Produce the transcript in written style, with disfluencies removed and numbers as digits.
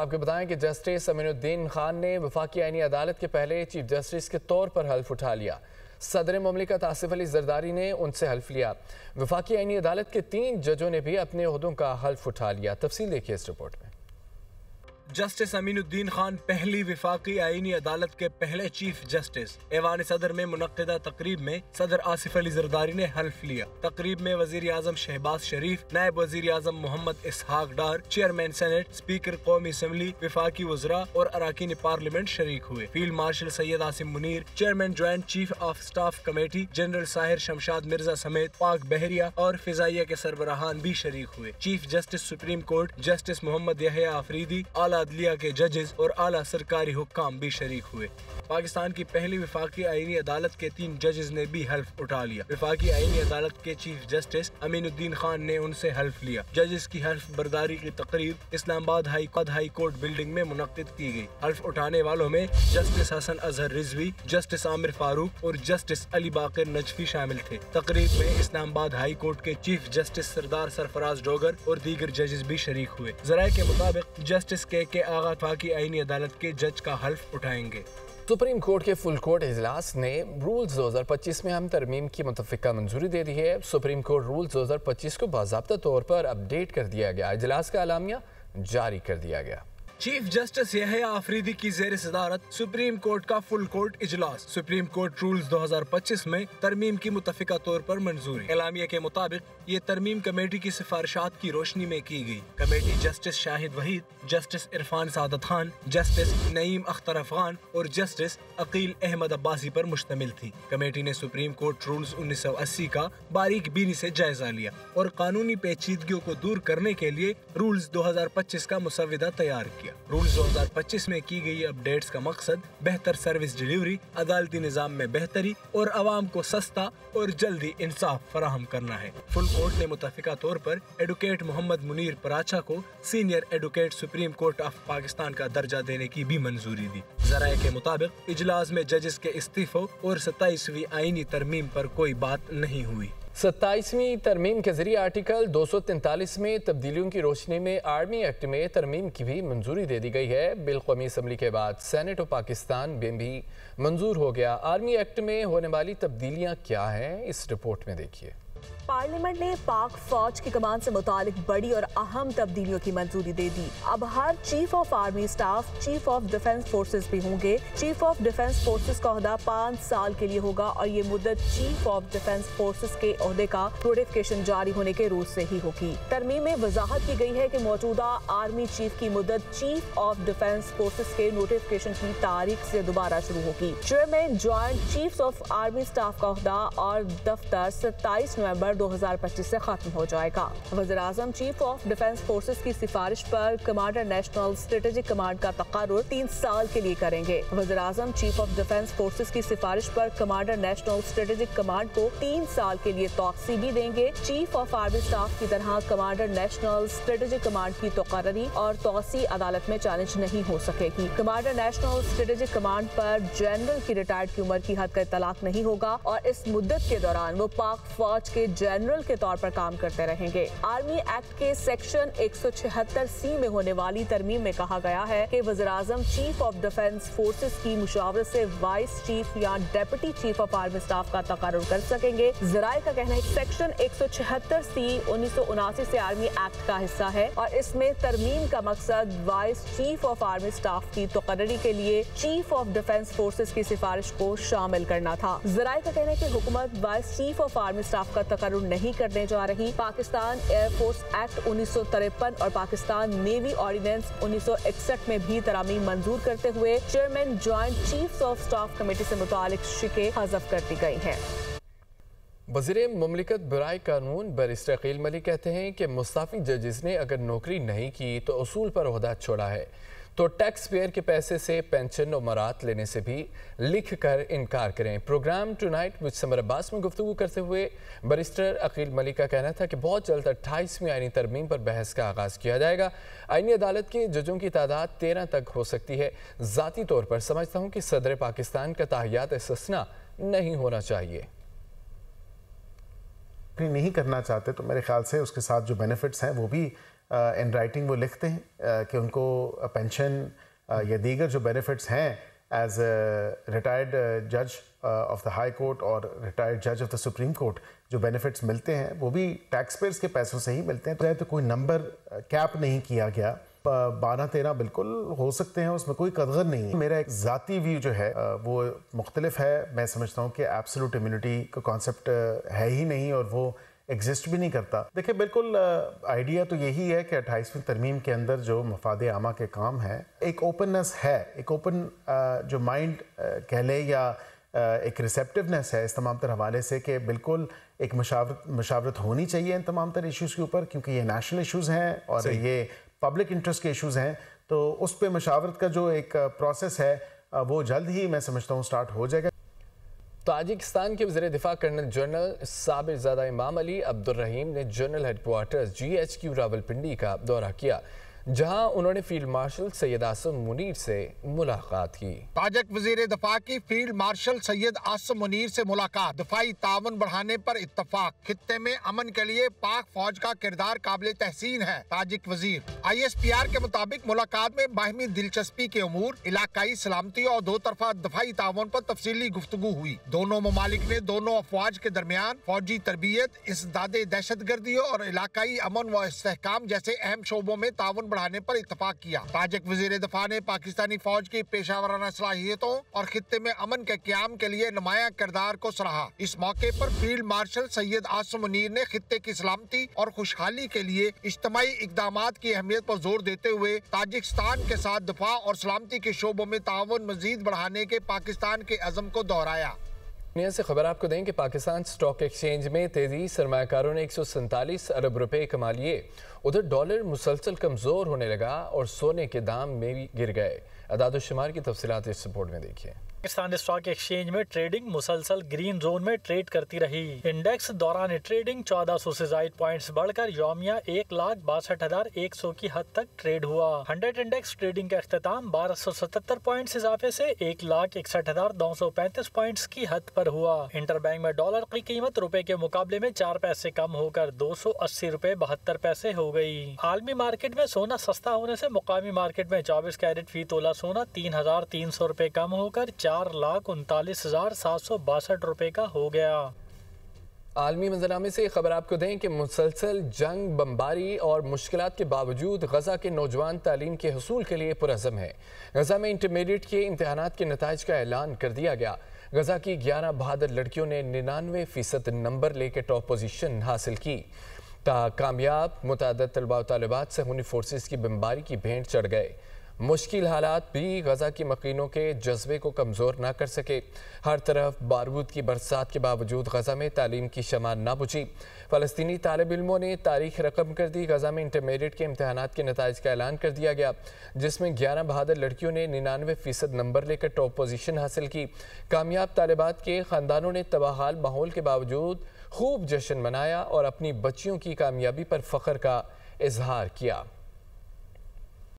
آپ کو بتائیں کہ جسٹس امینالدین خان نے وفاقی آئینی عدالت کے پہلے چیف جسٹس کے طور پر حلف اٹھا لیا۔ صدر مملکت آصف علی زرداری نے ان سے حلف لیا۔ وفاقی آئینی عدالت کے 3 ججوں نے بھی اپنے عہدوں کا حلف اٹھا لیا۔ تفصیل دیکھیے اس رپورٹ میں۔ جسٹس امینالدین خان پہلی وفاقی آئینی عدالت کے پہلے چیف جسٹس۔ ایوان صدر میں منعقدہ تقریب میں صدر آصف علی زرداری نے حلف لیا۔ تقریب میں وزیر اعظم شہباز شریف، نائب وزیر اعظم Muhammad Ishaq Dar, chairman senate, speaker قومی اسمبلی، وفاقی وزراء اور اراکین پارلیمنٹ شریک ہوئے۔ Field marshal Syed Asim Munir, chairman joint chief of staff committee general Sahir Shamshad Mirza سمیت پاک بحریہ اور فضائیہ کے سربراہان بھی شریک ہوئے۔ Chief justice supreme court justice Muhammad Yahya Afridi, اعلیٰ عدلیہ کے ججز اور اعلیٰ سرکاری حکام بھی شریک ہوئے۔ پاکستان کی پہلی وفاقی آئینی عدالت کے 3 ججز نے بھی حلف اٹھا لیا۔ وفاقی آئینی عدالت کے چیف جسٹس امینالدین خان نے ان سے حلف لیا۔ ججز کی حلف برداری کی تقریب اسلام آباد ہائی کورٹ بلڈنگ میں منعقد کی گئی۔ حلف اٹھانے والوں میں جسٹس حسن اظہر رضوی، جسٹس عامر فاروق اور جسٹس علی باقر نجفی شامل تھے۔ تقریب میں اسلام آباد ہائی کورٹ کے چیف جسٹس سردار سرفراز ڈوگر اور دیگر ججز بھی شریک ہوئے۔ ذرائع کے مطابق جسٹس کے آغا وفاقی آئینی عدالت کے جج کا حلف اٹھائیں گے۔ سپریم کورٹ کے فل کورٹ اجلاس نے رولز 2025 میں ہم ترمیم کی متفقہ منظوری دے دی ہے۔ سپریم کورٹ رولز 2025 کو باضابطہ طور پر اپ ڈیٹ کر دیا گیا۔ اجلاس کا اعلامیہ جاری کر دیا گیا۔ چیف جسٹس یحییٰ آفریدی کی زیر صدارت سپریم کورٹ کا فل کورٹ اجلاس۔ سپریم کورٹ رولز 2025 میں ترمیم کی متفقہ طور پر منظوری۔ اعلامیہ کے مطابق یہ ترمیم کمیٹی کی سفارشات کی روشنی میں کی گئی۔ کمیٹی جسٹس شاہد وحید، جسٹس عرفان سعادت خان، جسٹس نعیم اختر افغان اور جسٹس عقیل احمد عباسی پر مشتمل تھی۔ کمیٹی نے سپریم کورٹ رولز 1980 کا باریک بینی سے جائزہ لیا اور قانونی پیچیدگیوں کو دور کرنے کے لیے رولز 2025 کا مسودہ تیار کیا۔ رولز 2025 میں کی گئی اپ ڈیٹس کا مقصد بہتر سروس ڈیلیوری، عدالتی نظام میں بہتری اور عوام کو سستا اور جلدی انصاف فراہم کرنا ہے۔ فل کورٹ نے متفقہ طور پر ایڈوکیٹ محمد منیر پراچا کو senior advocate supreme court of Pakistan کا درجہ دینے کی بھی منظوری دی۔ ذرائع کے مطابق اجلاس میں ججز کے استعفوں اور 27ویں آئینی ترمیم پر کوئی بات نہیں ہوئی۔ 27ویں ترمیم کے ذریعے آرٹیکل 243 میں تبدیلیوں کی روشنی میں آرمی ایکٹ میں ترمیم کی بھی منظوری دے دی گئی ہے۔ بل قومی اسمبلی کے بعد سینٹ آف پاکستان میں بھی منظور ہو گیا۔ آرمی ایکٹ میں ہونے والی تبدیلیاں کیا ہیں، اس رپورٹ میں دیکھیے۔ پارلیمنٹ نے پاک فوج کی کمان سے متعلق بڑی اور اہم تبدیلیوں کی منظوری دے دی۔ اب ہر chief of army staff chief of defence forces بھی ہوں گے۔ چیف آف ڈیفنس فورسز کا عہدہ 5 سال کے لیے ہوگا اور یہ مدت چیف آف ڈیفنس فورسز کے عہدے کا نوٹیفکیشن جاری ہونے کے روز سے ہی ہوگی۔ ترمیم میں وضاحت کی گئی ہے کہ موجودہ آرمی چیف کی مدت چیف آف ڈیفنس فورسز کے نوٹیفکیشن کی تاریخ سے دوبارہ شروع ہوگی۔ Chairman joint chiefs of army staff کا عہدہ اور دفتر 27 نومبر 2025 سے ختم ہو جائے گا۔ وزیر اعظم چیف آف ڈیفنس فورسز کی سفارش پر کمانڈر نیشنل اسٹریٹجک کمانڈ کا تقرر 3 سال کے لیے کریں گے۔ وزیر اعظم چیف آف ڈیفنس فورسز کی سفارش پر کمانڈر نیشنل اسٹریٹجک کمانڈ کو 3 سال کے لیے توسیع بھی دیں گے۔ چیف آف آرمی سٹاف کی طرح کمانڈر نیشنل اسٹریٹجک کمانڈ کی تقرری اور توسیع عدالت میں چیلنج نہیں ہو سکے گی۔ کمانڈر نیشنل اسٹریٹجک کمانڈ پر جنرل کی ریٹائرڈ کی عمر کی حد کا اطلاق نہیں ہوگا اور اس مدت کے دوران وہ پاک فوج کے جنرل کے طور پر کام کرتے رہیں گے۔ آرمی ایکٹ کے سیکشن 176C میں ہونے والی ترمیم میں کہا گیا ہے کہ وزیر اعظم چیف آف ڈیفنس فورسز کی مشاورت سے وائس چیف یا deputy chief of army staff کا تقرر کر سکیں گے۔ ذرائع کا کہنا ہے کہ سیکشن 176C 1979 سے آرمی ایکٹ کا حصہ ہے اور اس میں ترمیم کا مقصد vice chief of army staff کی تقرری کے لیے چیف آف ڈیفنس فورسز کی سفارش کو شامل کرنا تھا۔ ذرائع کا کہنا ہے کہ حکومت vice chief of army staff کا تقرر نہیں کرنے جا رہی۔ پاکستان ایئر فورس ایکٹ 1953 اور پاکستان نیوی آرڈیننس 1961 میں بھی ترامیم منظور کرتے ہوئے chairman joint chiefs of staff committee سے متعلق شقیں حذف کر دی گئی ہیں۔ وزیر مملکت برائے قانون بیرسٹر عقیل ملک کہتے ہیں کہ مستعفی ججز نے اگر نوکری نہیں کی تو اصول پر عہدہ چھوڑا ہے تو ٹیکس پیئر کے پیسے سے پینشن و مرات لینے سے بھی لکھ کر انکار کریں۔ پروگرام ٹو نائٹ وچ سمر عباس میں گفتگو کرتے ہوئے بیرسٹر عقیل ملک کا کہنا تھا کہ بہت جلد 28ویں آئینی ترمیم پر بحث کا آغاز کیا جائے گا۔ آئینی عدالت کے ججوں کی تعداد 13 تک ہو سکتی ہے۔ ذاتی طور پر سمجھتا ہوں کہ صدر پاکستان کا تاحیات استثناء نہیں ہونا چاہیے۔ نہیں کرنا چاہتے تو میرے خیال سے اس کے ساتھ جو بینیفٹس ہیں وہ بھی ان رائٹنگ وہ لکھتے ہیں کہ ان کو پینشن یا دیگر جو بینیفٹس ہیں ایز ریٹائرڈ جج آف دا ہائی کورٹ اور ریٹائرڈ جج آف دا سپریم کورٹ جو بینیفٹس ملتے ہیں وہ بھی ٹیکس پیئرس کے پیسوں سے ہی ملتے ہیں. تو کوئی نمبر کیپ نہیں کیا گیا. 12-13 بالکل ہو سکتے ہیں, اس میں کوئی قدغن نہیں ہے. میرا ایک ذاتی ویو جو ہے وہ مختلف ہے. میں سمجھتا ہوں کہ ایبسولوٹ امیونٹی کا کانسیپٹ ہے ہی نہیں اور وہ ایگزسٹ بھی نہیں کرتا. دیکھیں بالکل آئیڈیا تو یہی ہے کہ 28ویں ترمیم کے اندر جو مفاد عامہ کے کام ہیں ایک اوپننس ہے, ایک اوپن جو مائنڈ کہہ لے یا ایک ریسیپٹیونیس ہے اس تمام تر حوالے سے کہ بالکل ایک مشاورت ہونی چاہیے ان تمام تر ایشوز کے اوپر, کیونکہ یہ نیشنل ایشوز ہیں اور یہ پبلک انٹرسٹ کے ایشوز ہیں. تو اس پہ مشاورت کا جو ایک پروسیس ہے وہ جلد ہی میں سمجھتا ہوں سٹارٹ ہو جائے گا. تاجکستان کے وزیر دفاع کرنل جنرل صابر زادہ امام علی عبدالرحیم نے general headquarters GHQ Rawalpindi کا دورہ کیا, جہاں انہوں نے فیلڈ مارشل سید عاصم منیر سے ملاقات کی. تاجک وزیر دفاع کی فیلڈ مارشل سید عاصم منیر سے ملاقات. دفاعی تعاون بڑھانے پر اتفاق. خطے میں امن کے لیے پاک فوج کا کردار قابل تحسین ہے. تاجک وزیر. ISPR کے مطابق ملاقات میں باہمی دلچسپی کے امور, علاقائی سلامتی اور دو طرفہ دفاعی تعاون پر تفصیلی گفتگو ہوئی. دونوں ممالک نے دونوں افواج کے درمیان فوجی تربیت, انسداد دہشت گردی اور علاقائی امن و استحکام جیسے اہم شعبوں میں تعاون بڑھانے پر اتفاق کیا. تاجک وزیر دفاع نے پاکستانی فوج کی پیشہ ورانہ صلاحیتوں اور خطے میں امن کے قیام کے لیے نمایاں کردار کو سراہا. اس موقع پر فیلڈ مارشل سید عاصم منیر نے خطے کی سلامتی اور خوشحالی کے لیے اجتماعی اقدامات کی اہمیت پر زور دیتے ہوئے تاجکستان کے ساتھ دفاع اور سلامتی کے شعبوں میں تعاون مزید بڑھانے کے پاکستان کے عزم کو دہرایا. دنیا سے خبر آپ کو دیں کہ پاکستان سٹاک ایکسچینج میں تیزی, سرمایہ کاروں نے 147 ارب روپے کما لیے. ادھر ڈالر مسلسل کمزور ہونے لگا اور سونے کے دام میں بھی گر گئے. اعداد و شمار کی تفصیلات اس رپورٹ میں دیکھیے. پاکستان اسٹاک ایکسچینج میں ٹریڈنگ مسلسل گرین زون میں ٹریڈ کرتی رہی. انڈیکس دوران ٹریڈنگ 1400 سے زائد پوائنٹس بڑھ کر یومیہ 1,62,100 کی حد تک ٹریڈ ہوا. 100 انڈیکس ٹریڈنگ کا اختتام 1277 پوائنٹس اضافے سے 1,61,935 پوائنٹس کی حد پر ہوا. انٹر بینک میں ڈالر کی قیمت روپے کے مقابلے میں 4 پیسے کم ہو کر 280 روپے 72 پیسے ہو گئی. عالمی مارکیٹ میں سونا سستا ہونے سے مقامی مارکیٹ میں 24 کیرٹ فی تولہ سونا 3,300 روپے کم ہو کر 4,39,762 روپے کا ہو گیا. عالمی منظرنامے سے خبر آپ کو دیں کہ مسلسل جنگ, بمباری اور مشکلات کے باوجود غزہ کے نوجوان تعلیم کے حصول کے لیے پرعزم ہیں. غزہ میں انٹرمیڈیٹ کے امتحانات کے نتائج کا اعلان کر دیا گیا. غزہ کی 11 بہادر لڑکیوں نے 99% نمبر لے کے ٹاپ پوزیشن حاصل کی. کامیاب متعدد طلباء و طالبات سہونی فورسز کی بمباری کی بھینٹ چڑھ گئے. مشکل حالات بھی غزہ کی مقینوں کے جذبے کو کمزور نہ کر سکے. ہر طرف بارود کی برسات کے باوجود غزہ میں تعلیم کی شمع نہ بجھی. فلسطینی طالب علموں نے تاریخ رقم کر دی. غزہ میں انٹرمیڈیٹ کے امتحانات کے نتائج کا اعلان کر دیا گیا, جس میں 11 بہادر لڑکیوں نے 99% نمبر لے کر ٹاپ پوزیشن حاصل کی. کامیاب طالبات کے خاندانوں نے تباہال ماحول کے باوجود خوب جشن منایا اور اپنی بچیوں کی کامیابی پر فخر کا اظہار کیا.